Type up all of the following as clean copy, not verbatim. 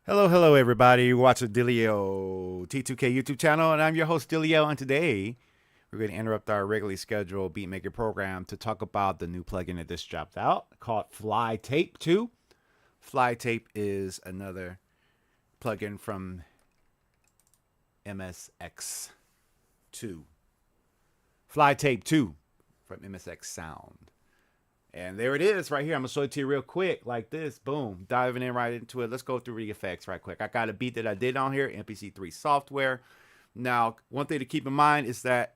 Hello everybody. You're watching Dilio T2K YouTube channel, and I'm your host Dilio. And today we're going to interrupt our regularly scheduled beatmaker program to talk about the new plugin that just dropped out called Fly Tape II. Fly Tape is another plugin from MSX2. Fly Tape II from MSX Sound. And there it is right here. I'm going to show it to you real quick like this. Boom. Diving in right into it. Let's go through the effects right quick. I got a beat that I did on here, MPC3 software. Now, one thing to keep in mind is that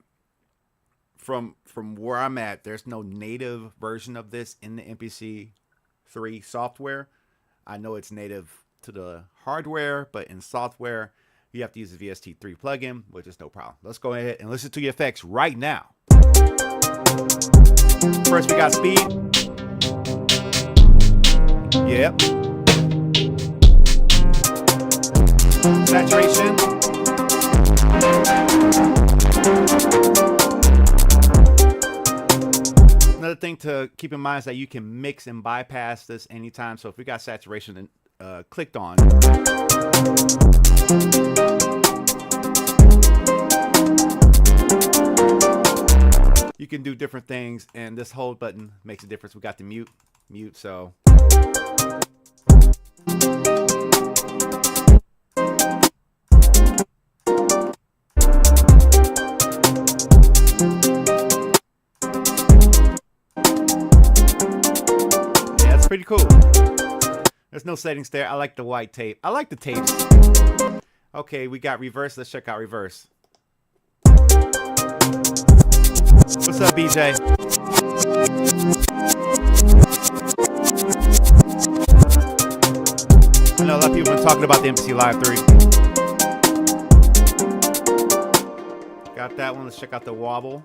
from where I'm at, there's no native version of this in the MPC3 software. I know it's native to the hardware, but in software, you have to use the VST3 plugin, which is no problem. Let's go ahead and listen to the effects right now. First, we got speed. Yep. Saturation. Another thing to keep in mind is that you can mix and bypass this anytime. So if we got saturation clicked on, you can do different things, and this hold button makes a difference. We got the mute, so yeah, it's pretty cool. There's no settings there. I like the white tape. I like the tapes. Okay, we got reverse. Let's check out reverse. What's up, BJ? I know a lot of people have been talking about the MPC Live 3. Got that one. Let's check out the wobble.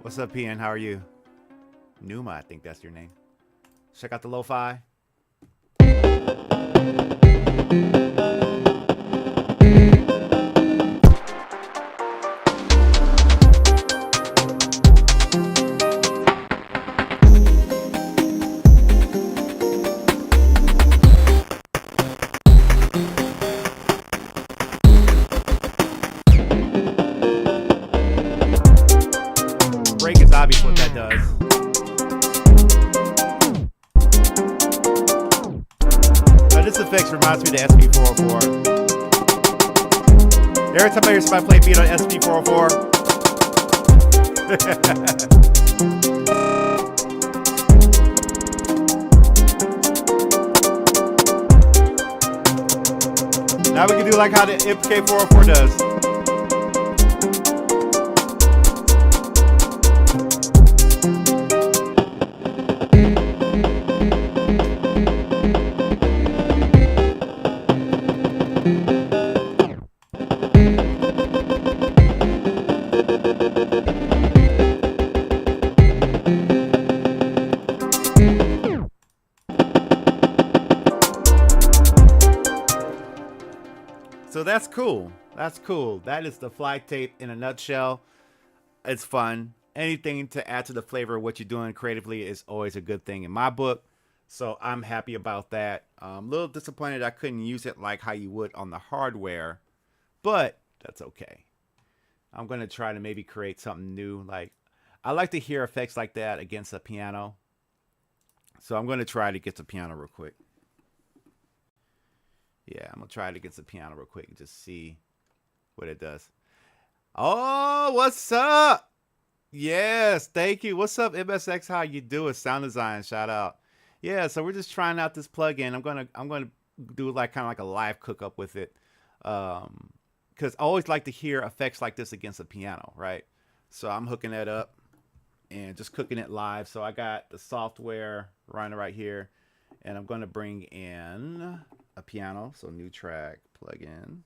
What's up, PN? How are you? Numa, I think that's your name. Check out the lo-fi. Break is obvious what that does. Now this effect reminds me of the SP404. Every time I hear somebody play a beat on SP404, now we can do like how the MK404 does. So that's cool. That's cool. That is the Fly Tape in a nutshell. It's fun. Anything to add to the flavor of what you're doing creatively is always a good thing in my book. So I'm happy about that. A little disappointed I couldn't use it like how you would on the hardware, but that's okay. I'm going to try to maybe create something new. Like, I like to hear effects like that against a piano. So I'm going to try to get the piano real quick. Yeah, I'm going to try it against the piano real quick and just see what it does. Oh, what's up? Yes, thank you. What's up, MSX? How you doing? Sound design, shout out. Yeah, so we're just trying out this plugin. I'm gonna do like kind of like a live cook up with it. Because I always like to hear effects like this against a piano, right? So I'm hooking that up and just cooking it live. So I got the software running right here, and I'm going to bring in a piano. So new track, plug in,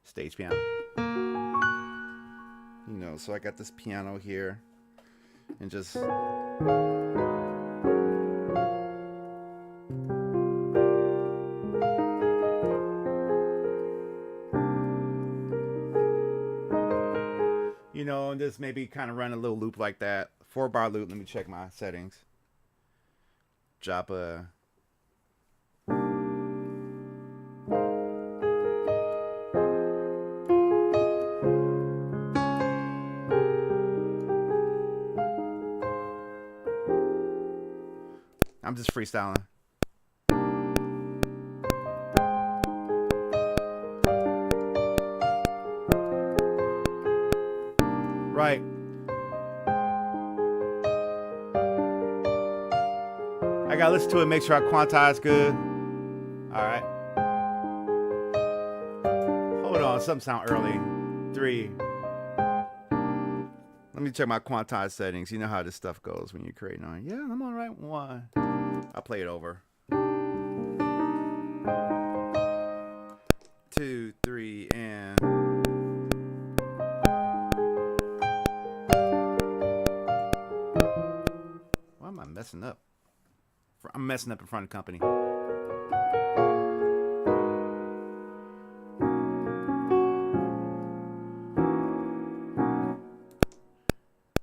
stage piano. You know, so I got this piano here, and just you know, and just maybe kind of run a little loop like that, 4-bar loop. Let me check my settings. Drop a I'm just freestyling. Right. I gotta listen to it, make sure I quantize good. Alright. Hold on, something sound early. 3. Let me check my quantize settings. You know how this stuff goes when you're creating on. Yeah, I'm on right 1. I'll play it over. 2, 3, and why am I messing up? I'm messing up in front of the company.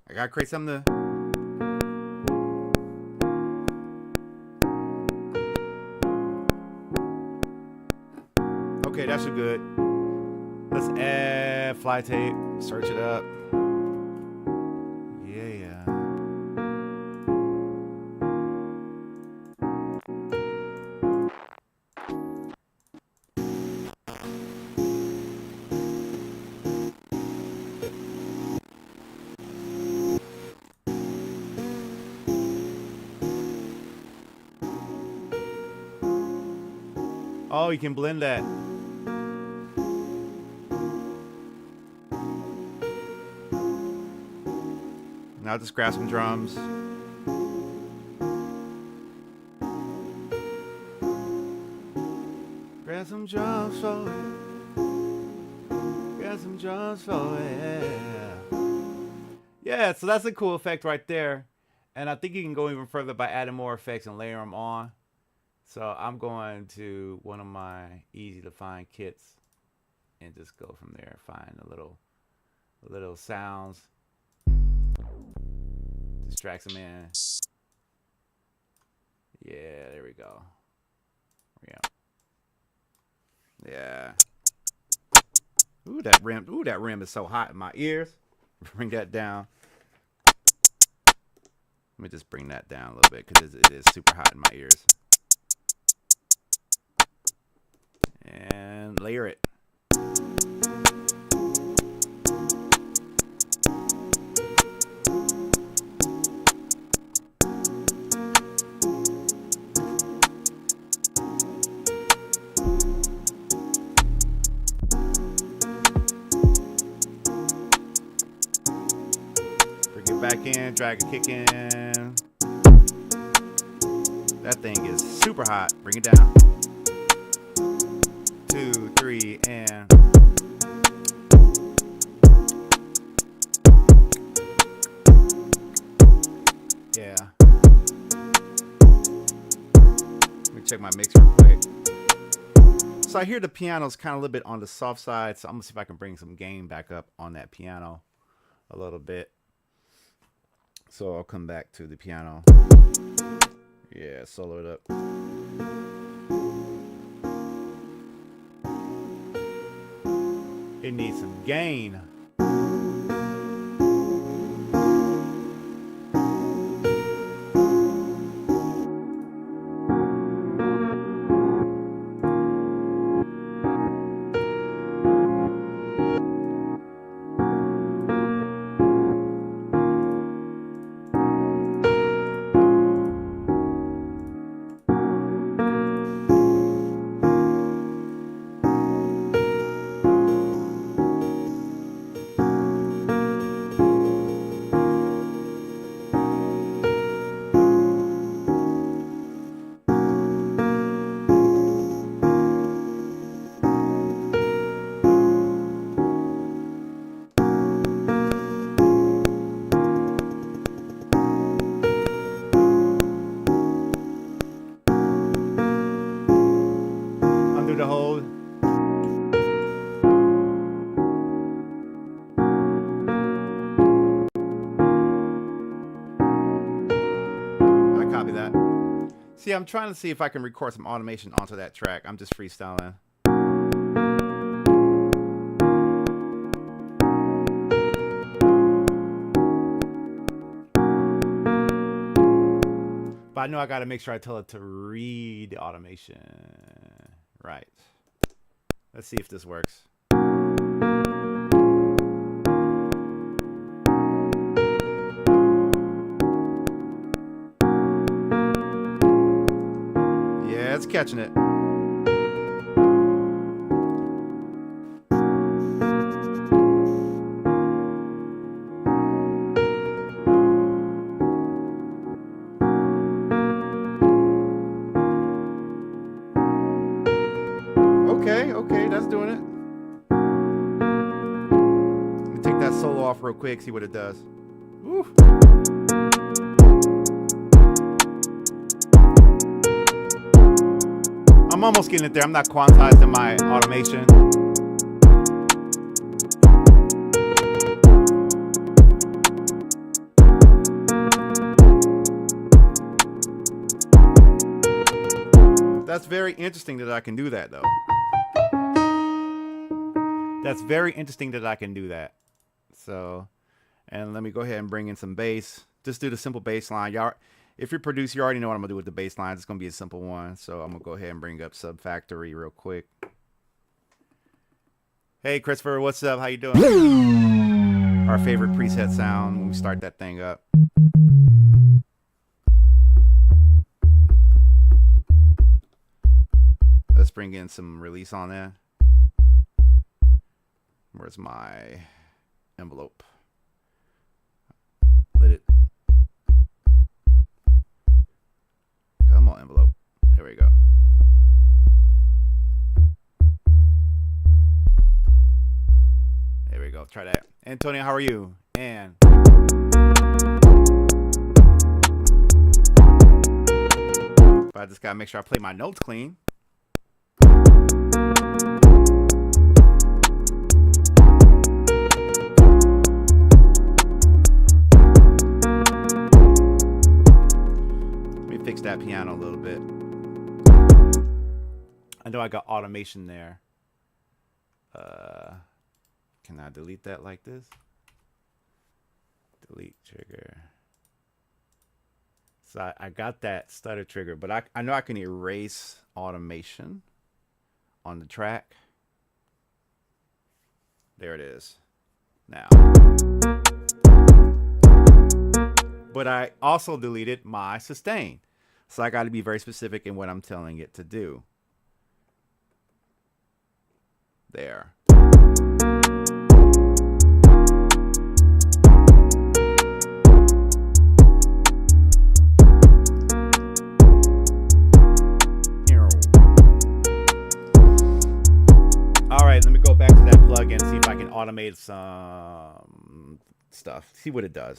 I gotta create something to. Okay, that's good. Let's add fly tape. Search it up. Yeah. Oh, you can blend that. Now just grab some drums. Grab some drums for it. Grab some drums for it. Yeah, so that's a cool effect right there. And I think you can go even further by adding more effects and layer them on. So I'm going to one of my easy to find kits and just go from there. Find a little sounds. Just drag them in. Yeah, there we go. Yeah. Ooh, that rim is so hot in my ears. Bring that down. Let me just bring that down a little bit because it is super hot in my ears. And layer it. Bring it back in, drag a kick in. That thing is super hot. Bring it down. 2, 3, and yeah. Let me check my mix real quick. So I hear the piano's kind of a little bit on the soft side, so I'm gonna see if I can bring some gain back up on that piano a little bit. So I'll come back to the piano. Yeah, solo it up. It needs some gain. right, copy that. See, I'm trying to see if I can record some automation onto that track. I'm just freestyling. But I know I got to make sure I tell it to read the automation. Right. Let's see if this works. Yeah, it's catching it. Okay, that's doing it. Let me take that solo off real quick, see what it does. Woo. I'm almost getting it there. I'm not quantized in my automation. That's very interesting that I can do that, though. That's very interesting that I can do that. So, and let me go ahead and bring in some bass. Just do the simple bass line. Y'all, if you're producer, you already know what I'm gonna do with the bass line. It's gonna be a simple one. So I'm gonna go ahead and bring up Sub Factory real quick. Hey Christopher, what's up? How you doing? Our favorite preset sound when we start that thing up. Let's bring in some release on that. Where's my envelope? Let it. Come on, envelope. There we go. There we go. Try that. Antonio, how are you? And but I just gotta make sure I play my notes clean. Fix that piano a little bit. I know I got automation there. Can I delete that like this? Delete trigger. So I got that stutter trigger, but I know I can erase automation on the track. There it is. Now. But I also deleted my sustain. So I got to be very specific in what I'm telling it to do. There. All right, let me go back to that plug and see if I can automate some stuff. See what it does.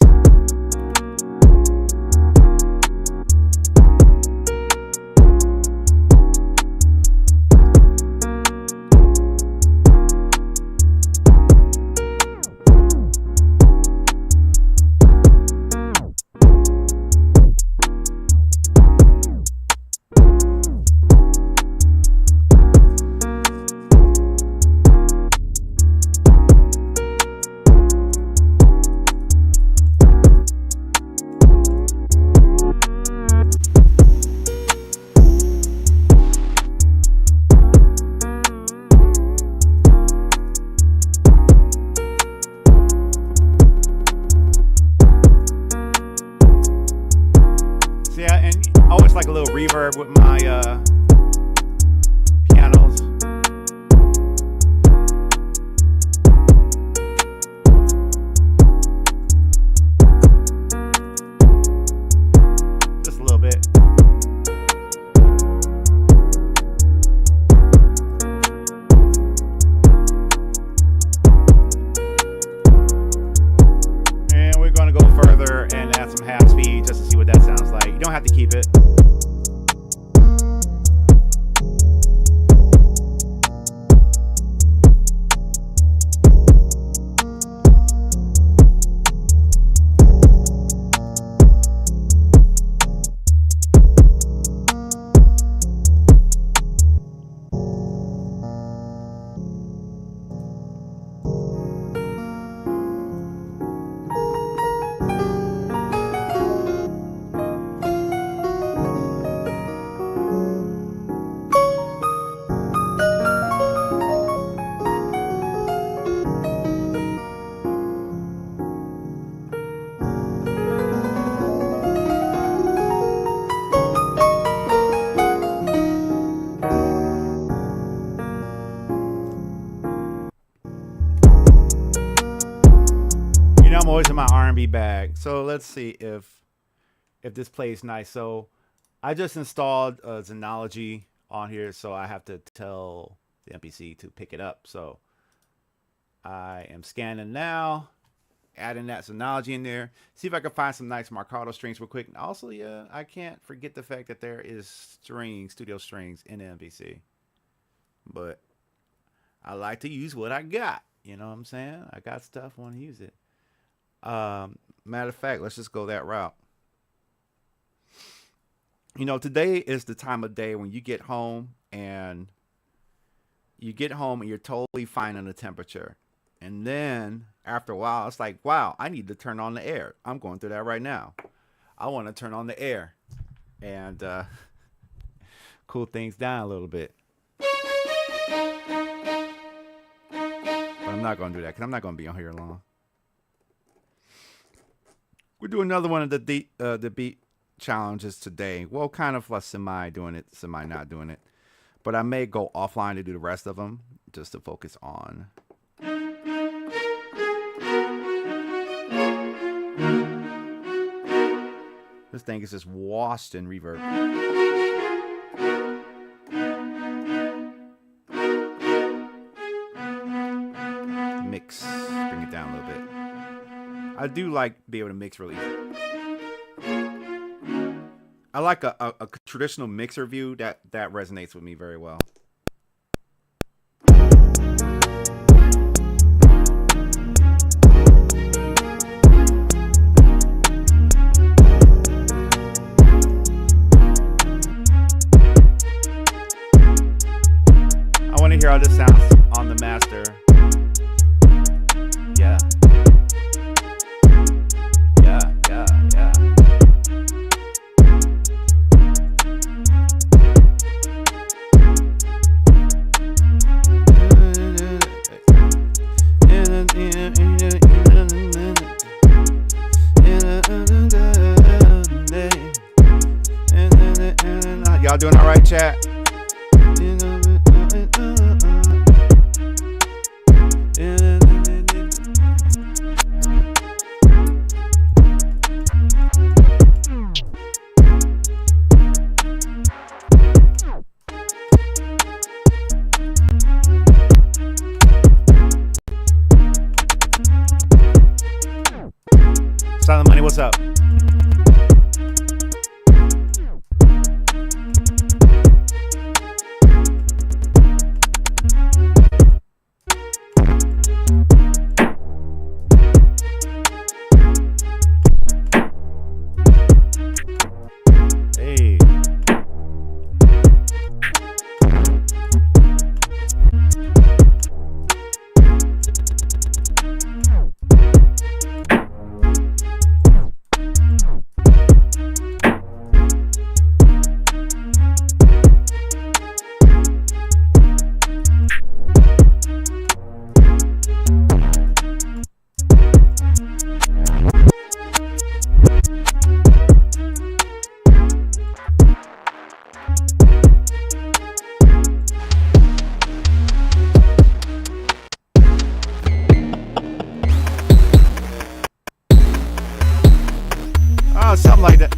Like a little reverb with my pianos. Just a little bit. And we're going to go further and add some half speed just to see what that sounds like. You don't have to keep it. RB bag. So let's see if this plays nice. So I just installed Xenology on here, so I have to tell the MPC to pick it up. So I am scanning now, adding that Xenology in there. See if I can find some nice Marcato strings real quick. And also, yeah, I can't forget the fact that there is strings, studio strings in the MPC. But I like to use what I got. You know what I'm saying? I got stuff, I want to use it. Matter of fact, let's just go that route. You know, today is the time of day when you get home and you're totally fine on the temperature. And then after a while, it's like, wow, I need to turn on the air. I'm going through that right now. I want to turn on the air and cool things down a little bit. But I'm not going to do that because I'm not going to be on here long. We'll do another one of the beat challenges today. Well, kind of like semi doing it, semi not doing it. But I may go offline to do the rest of them just to focus on. This thing is just washed in reverb. Mix, bring it down a little bit. I do like be able to mix really easy. I like a traditional mixer view that resonates with me very well. I want to hear how this sounds on the master. Yeah. Y'all doing all right, chat? Silent Money, what's up? Something like that.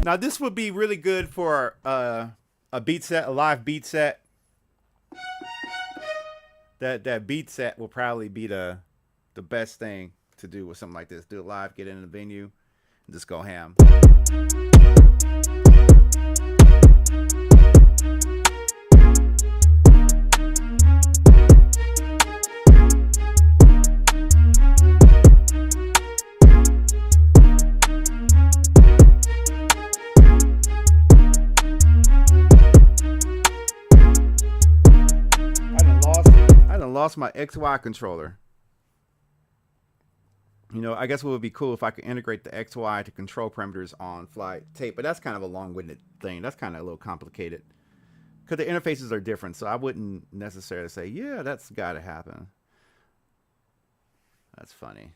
Now this would be really good for a beat set, a live beat set. That beat set will probably be the best thing to do with something like this. Do it live, get in the venue, and just go ham. Lost my XY controller. You know, I guess what would be cool if I could integrate the XY to control parameters on Fly Tape, but that's kind of a long-winded thing. That's kind of a little complicated because the interfaces are different, so I wouldn't necessarily say, yeah, that's got to happen. That's funny.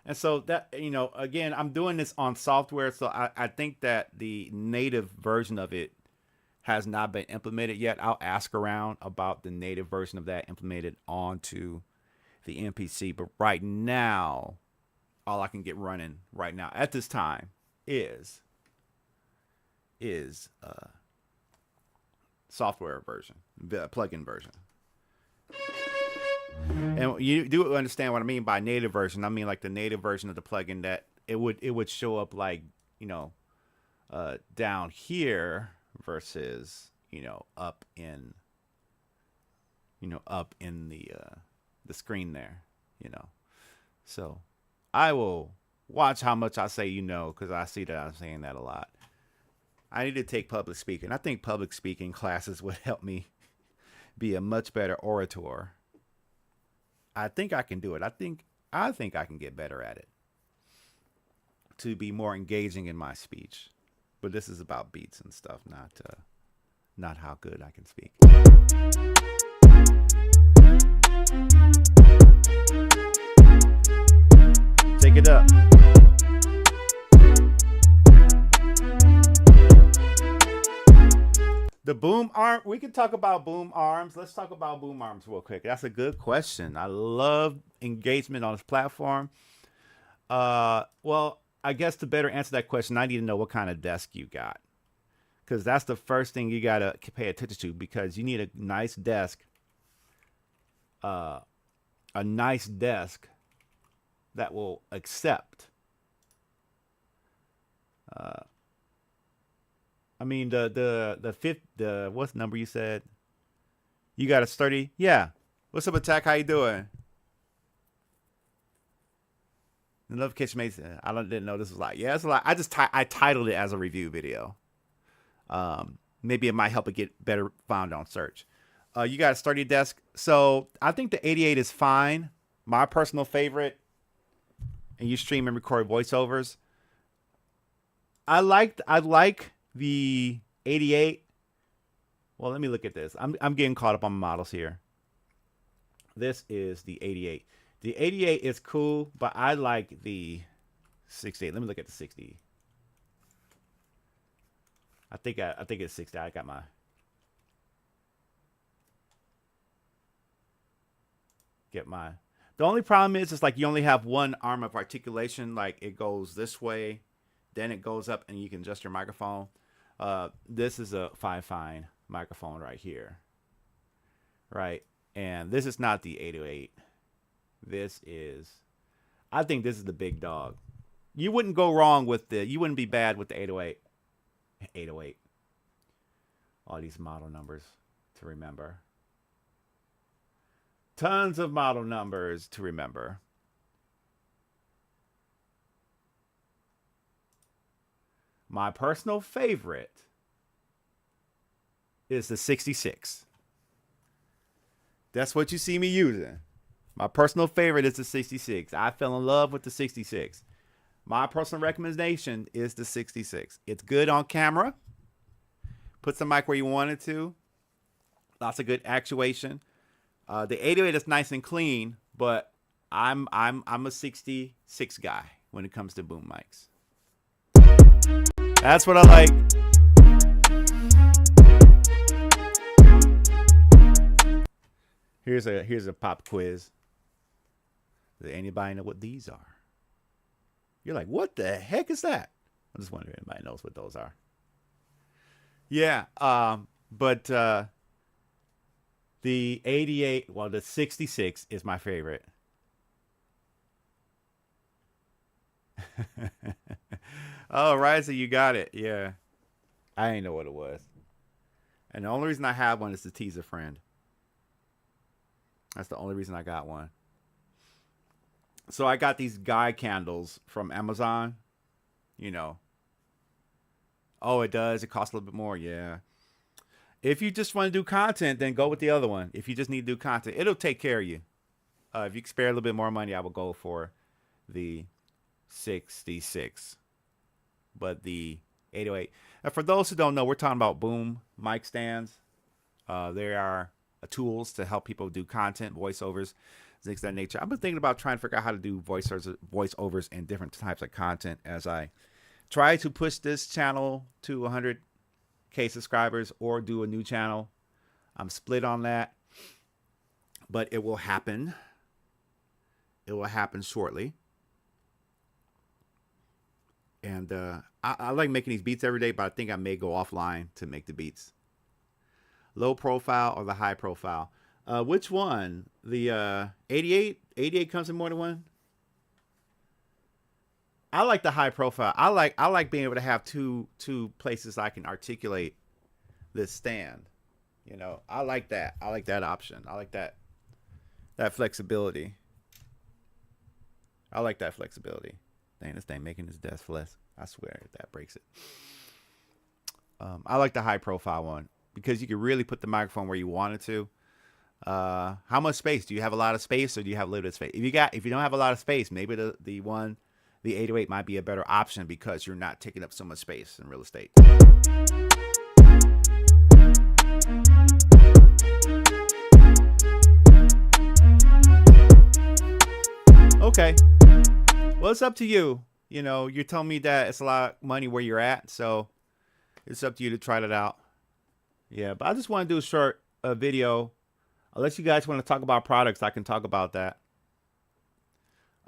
And so that, again, I'm doing this on software, so I think that the native version of it has not been implemented yet. I'll ask around about the native version of that implemented onto the MPC. But right now, all I can get running right now at this time is software version, the plugin version. And you do understand what I mean by native version. I mean like the native version of the plugin that it would show up like, down here versus, up in the screen there, So I will watch how much I say, because I see that I'm saying that a lot. I need to take public speaking. I think public speaking classes would help me be a much better orator. I think I can do it. I think I can get better at it to be more engaging in my speech. But this is about beats and stuff, not how good I can speak. Take it up. The boom arm, we can talk about boom arms. Let's talk about boom arms real quick. That's a good question. I love engagement on this platform. Well, I guess to better answer that question, I need to know what kind of desk you got. Because that's the first thing you got to pay attention to, because you need a nice desk. A nice desk that will accept. I mean the fifth, what's number you said? You got a sturdy? Yeah. What's up, Attack? How you doing? The notification makes didn't know this was like, yeah, it's a lot. I titled it as a review video. Maybe it might help it get better found on search. You got a sturdy desk. So I think the 88 is fine. My personal favorite, and you stream and record voiceovers. I like the 88. Well, let me look at this. I'm getting caught up on models here. This is the 88. The 88 is cool, but I like the 68. Let me look at the 60. I think it's 60. I got my. The only problem is, it's like you only have one arm of articulation. Like it goes this way, then it goes up, and you can adjust your microphone. This is a fine microphone right here, right? And this is not the 808. I think this is the big dog. You wouldn't go wrong with you wouldn't be bad with the 808. 808. All these model numbers to remember. Tons of model numbers to remember. My personal favorite is the 66. That's what you see me using. My personal favorite is the 66. I fell in love with the 66. My personal recommendation is the 66. It's good on camera. Puts the mic where you want it to. Lots of good actuation. The 808 is nice and clean, but I'm a 66 guy when it comes to boom mics. That's what I like. Here's a pop quiz. Does anybody know what these are? You're like, what the heck is that? I'm just wondering if anybody knows what those are. Yeah, but the 88, well, the 66 is my favorite. Oh, Riza, you got it. Yeah. I didn't know what it was. And the only reason I have one is to tease a friend. That's the only reason I got one. So I got these guy candles from Amazon. Oh, it does. It costs a little bit more. Yeah. If you just want to do content, then go with the other one. If you just need to do content, it'll take care of you. If you can spare a little bit more money, I will go for the 66. But the 808. Now, for those who don't know, we're talking about boom mic stands. They are tools to help people do content, voiceovers. things of that nature. I've been thinking about trying to figure out how to do voiceovers and different types of content as I try to push this channel to 100K subscribers or do a new channel. I'm split on that, but it will happen. It will happen shortly. And I like making these beats every day, but I think I may go offline to make the beats. Low profile or the high profile? Which one? The 88? 88 comes in more than one? I like the high profile. I like being able to have two places I can articulate this stand. You know, I like that. I like that option. I like that flexibility. I like that flexibility. Dang, this thing making this desk less. I swear if that breaks it. I like the high profile one because you can really put the microphone where you want it to. How much space? Do you have a lot of space or do you have limited space? If you don't have a lot of space, maybe the 808 might be a better option because you're not taking up so much space in real estate. Okay. Well, it's up to you. You know, you're telling me that it's a lot of money where you're at, so it's up to you to try that out. Yeah, but I just want to do a short video. Unless you guys want to talk about products, I can talk about that.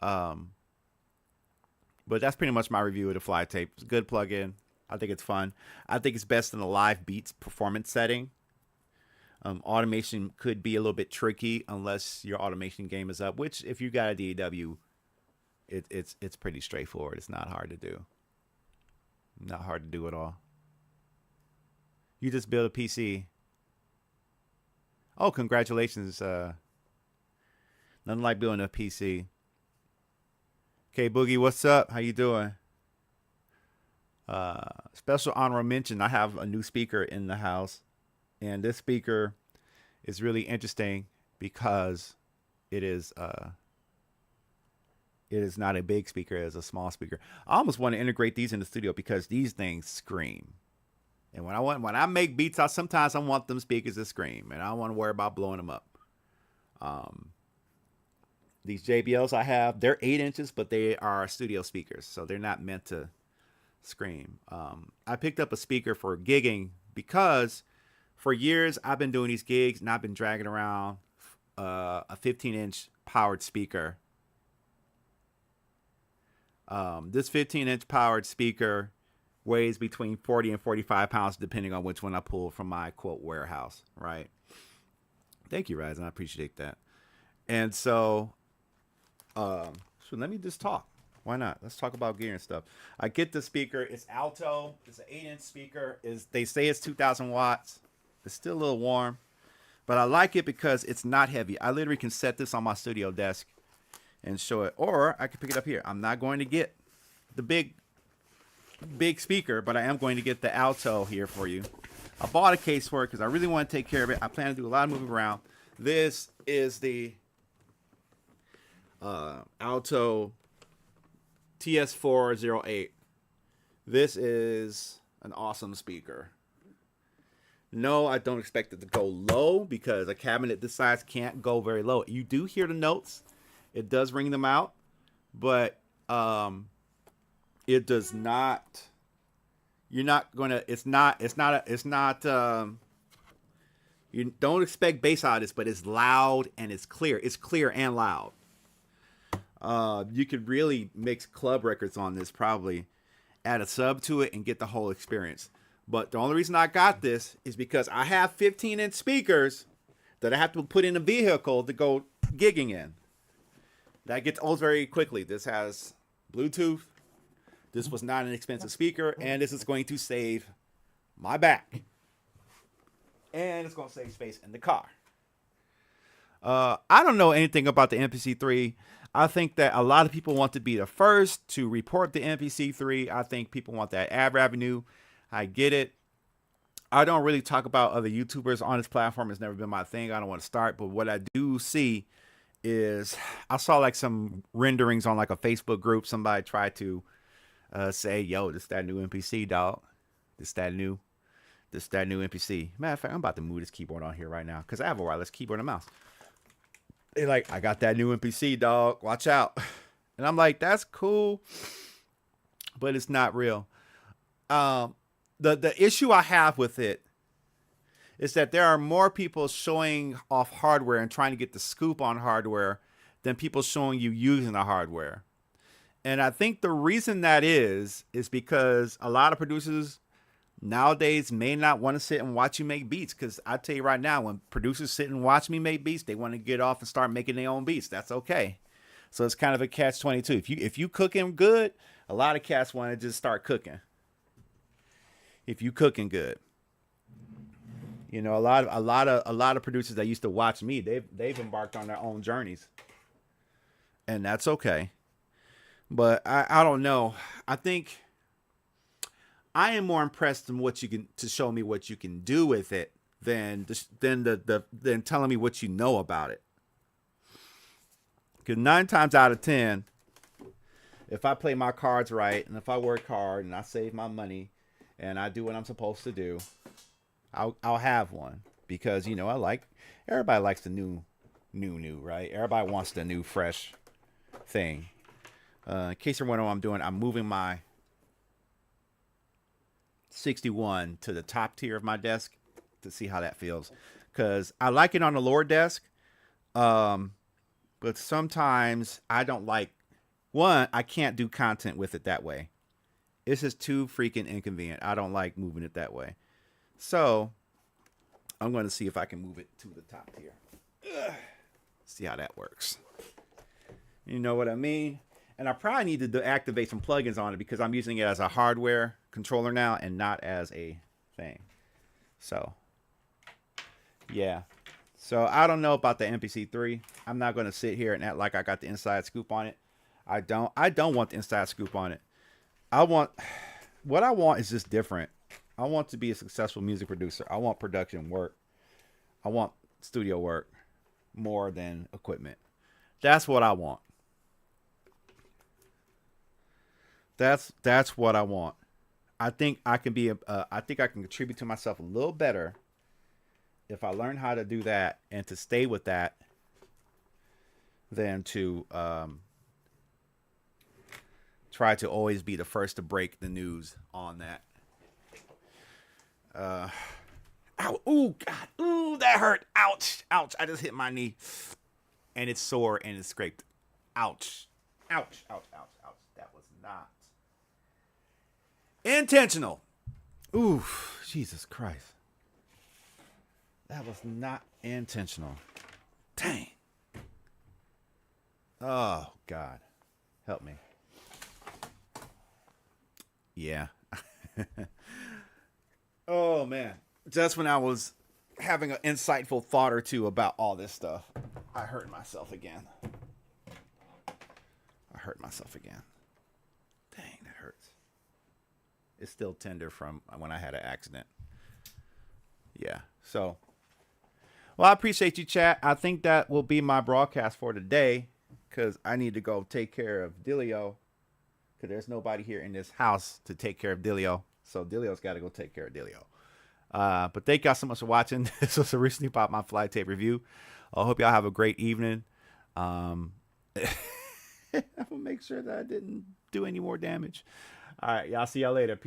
But that's pretty much my review of the Fly Tape. It's a good plugin. I think it's fun. I think it's best in a live beats performance setting. Automation could be a little bit tricky unless your automation game is up, which if you got a DAW, it's pretty straightforward. It's not hard to do. Not hard to do at all. You just build a PC. Oh, congratulations. Nothing like building a PC. Okay, Boogie, what's up? How you doing? Special honorable mention, I have a new speaker in the house. And this speaker is really interesting because it is not a big speaker, it is a small speaker. I almost want to integrate these in the studio because these things scream. And when I make beats, sometimes I want them speakers to scream, and I don't want to worry about blowing them up. These JBLs I have, they're 8 inches, but they are studio speakers, so they're not meant to scream. I picked up a speaker for gigging because for years I've been doing these gigs, and I've been dragging around a 15-inch powered speaker. This 15-inch powered speaker weighs between 40 and 45 pounds, depending on which one I pull from my, quote, warehouse, right? Thank you, Ryzen. I appreciate that. And so let me just talk. Why not? Let's talk about gear and stuff. I get the speaker. It's alto. It's an 8-inch speaker. They say it's 2,000 watts. It's still a little warm, but I like it because it's not heavy. I literally can set this on my studio desk and show it, or I can pick it up here. I'm not going to get the big speaker, but I am going to get the alto here for you. I bought a case for it because I really want to take care of it. I plan to do a lot of moving around. This is the alto TS408. This is an awesome speaker. No, I don't expect it to go low because a cabinet this size can't go very low. You do hear the notes. It does ring them out, but it does not. You're not gonna. You don't expect bass out of this, but it's loud and it's clear. It's clear and loud. You could really mix club records on this, probably add a sub to it and get the whole experience. But the only reason I got this is because I have 15-inch speakers that I have to put in a vehicle to go gigging in. That gets old very quickly. This has Bluetooth. This was not an expensive speaker, and this is going to save my back. And it's going to save space in the car. I don't know anything about the MPC3. I think that a lot of people want to be the first to report the MPC3. I think people want that ad revenue. I get it. I don't really talk about other YouTubers on this platform. It's never been my thing. I don't want to start. But what I do see is I saw like some renderings on like a Facebook group. Somebody tried to say, yo, this that new MPC, dog. This that new MPC. Matter of fact, I'm about to move this keyboard on here right now because I have a wireless keyboard and mouse. They're like, I got that new MPC, dog. Watch out. And I'm like, that's cool, but it's not real. The issue I have with it is that there are more people showing off hardware and trying to get the scoop on hardware than people showing you using the hardware. And I think the reason that is because a lot of producers nowadays may not want to sit and watch you make beats. Because I tell you right now, when producers sit and watch me make beats, they want to get off and start making their own beats. That's okay. So it's kind of a catch-22. If you cooking good, a lot of cats want to just start cooking. If you cooking good, you know, a lot of producers that used to watch me, they've embarked on their own journeys, and that's okay. But I don't know. I think I am more impressed in what you can to show me what you can do with it than telling me what you know about it. Because 9 times out of 10, if I play my cards right and if I work hard and I save my money and I do what I'm supposed to do, I'll have one. Because, you know, everybody likes the new, right? Everybody wants the new, fresh thing. In case you're wondering what I'm doing, I'm moving my 61 to the top tier of my desk to see how that feels. Because I like it on the lower desk. But sometimes I don't like, one, I can't do content with it that way. It's just too freaking inconvenient. I don't like moving it that way. So I'm going to see if I can move it to the top tier. See how that works. You know what I mean? And I probably need to activate some plugins on it because I'm using it as a hardware controller now and not as a thing. So, yeah. So I don't know about the MPC3. I'm not going to sit here and act like I got the inside scoop on it. I don't want the inside scoop on it. What I want is just different. I want to be a successful music producer. I want production work. I want studio work more than equipment. That's what I want. That's what I want. I think I can I think I can contribute to myself a little better if I learn how to do that and to stay with that than to try to always be the first to break the news on that. Ow, ooh, God, ooh, that hurt. Ouch, ouch. I just hit my knee and it's sore and it's scraped. Ouch, ouch, ouch, ouch, ouch. That was not intentional. Ooh, Jesus Christ. That was not intentional. Dang. Oh, God. Help me. Yeah. Oh, man. Just when I was having an insightful thought or two about all this stuff, I hurt myself again. Dang, that hurts. It's still tender from when I had an accident. Yeah. So, well, I appreciate you, chat. I think that will be my broadcast for today because I need to go take care of Dilio because there's nobody here in this house to take care of Dilio. So Dilio's got to go take care of Dilio. But thank y'all so much for watching. This was a recently popped my fly tape review. I hope y'all have a great evening. I'm going to make sure that I didn't do any more damage. All right. Y'all see y'all later. Peace.